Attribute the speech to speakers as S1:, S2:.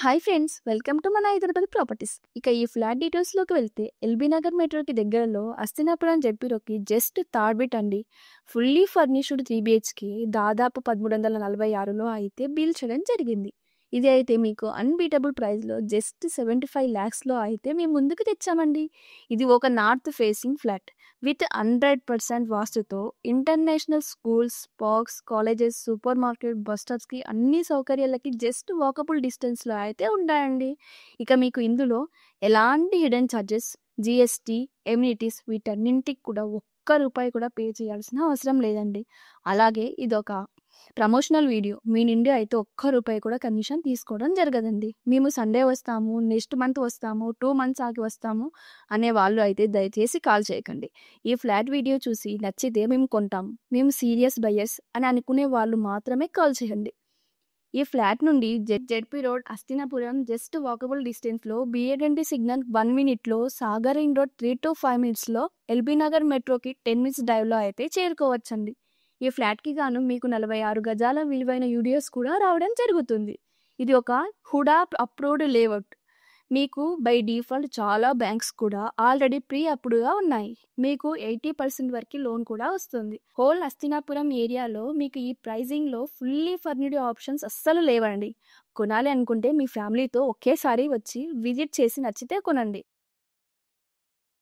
S1: Hi friends, welcome to మన Hyderabad properties. ఇక ఈ ఫ్లాట్ డీటెయిల్స్లోకి వెళ్తే ఎల్బీ నగర్ మెట్రోకి దగ్గరలో అస్తినాపురం జెడ్పీరోకి జస్ట్ థర్డ్ బిట్ అండి. ఫుల్లీ ఫర్నిష్డ్ 3 BHK దాదాపు 1346లో అయితే బిల్ చేయడం జరిగింది. ఇది అయితే మీకు అన్బీటబుల్ ప్రైస్లో జస్ట్ 75 lakhsలో అయితే మేము ముందుకు తెచ్చామండి. ఇది ఒక నార్త్ ఫేసింగ్ ఫ్లాట్ విత్ 100% వాస్తుతో international schools, parks, colleges, super market, bus స్టాప్స్కి అన్ని సౌకర్యాలకి జస్ట్ వాకబుల్ డిస్టెన్స్లో అయితే ఉంటాయండి. ఇక మీకు ఇందులో ఎలాంటి హిడెన్ ఛార్జెస్, జిఎస్టీ, ఎమ్యూనిటీస్ వీటన్నింటికి కూడా ఒక్క రూపాయి కూడా పే చేయాల్సిన అవసరం లేదండి. అలాగే ఇదొక ప్రమోషనల్ వీడియో. మీ నుండి అయితే ఒక్క రూపాయి కూడా కమిషన్ తీసుకోవడం జరగదండి. మేము సండే వస్తాము, నెక్స్ట్ మంత్ వస్తాము, 2 months ఆగి వస్తాము అనే వాళ్ళు అయితే దయచేసి కాల్ చేయకండి. ఈ ఫ్లాట్ వీడియో చూసి నచ్చితే మేము కొంటాం, మేము సీరియస్ బయర్స్ అని అనుకునే వాళ్ళు మాత్రమే కాల్ చేయండి. ఈ ఫ్లాట్ నుండి ZP road Hastinapuram just walkable డిస్టెన్స్లో, బిఏగంటి signal 1 minute, Sagar ring road 3 to 5 minutes, LB Nagar మెట్రోకి 10 minutes డ్రైవ్లో అయితే చేరుకోవచ్చండి. ఈ ఫ్లాట్కి గాను మీకు 46 గజాల విలువైన యూడియోస్ కూడా రావడం జరుగుతుంది. ఇది ఒక హుడా అప్రూవ్డ్ లేఅవుట్. మీకు బై డిఫాల్ట్ చాలా బ్యాంక్స్ కూడా ఆల్రెడీ ప్రీ అప్రూవ్డ్గా ఉన్నాయి. మీకు 80% వరకు లోన్ కూడా వస్తుంది. హోల్ అస్తినాపురం ఏరియాలో మీకు ఈ ప్రైజింగ్లో ఫుల్లీ ఫర్నిష్డ్ ఆప్షన్స్ అస్సలు లేవండి. కొనాలి అనుకుంటే మీ ఫ్యామిలీతో ఒకేసారి వచ్చి విజిట్ చేసి నచ్చితే కొనండి.